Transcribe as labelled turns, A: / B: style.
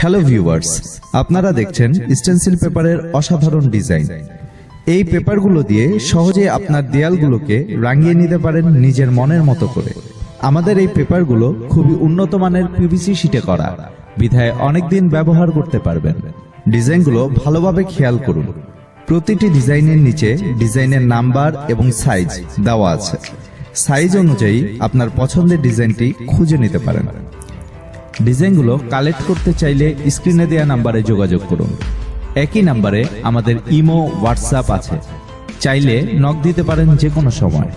A: Hello viewers, আপনারা দেখছেন stencil পেপারের অসাধারণ ডিজাইন। এই পেপারগুলো দিয়ে সহজে আপনার দেয়ালগুলোকে রাঙিয়ে নিতে পারেন নিজের মনের মতো করে। আমাদের এই পেপারগুলো খুবই উন্নত মানের পিভিসি শীটে করা, বিধায় অনেকদিন ব্যবহার করতে পারবেন। ডিজাইনগুলো ভালোভাবে খেয়াল করুন। প্রতিটি ডিজাইনের নিচে ডিজাইনের নাম্বার এবং সাইজ দেওয়া আছে। সাইজ অনুযায়ী আপনার পছন্দের ডিজাইনটি খুঁজে নিতে পারেন। ডিজাইনগুলো কালেক্ট করতে চাইলে স্ক্রিনে দেওয়া নাম্বারে যোগাযোগ করুন। একই নাম্বারে আমাদের ইমো, হোয়াটসঅ্যাপ আছে, চাইলে নক দিতে পারেন যে কোনো সময়।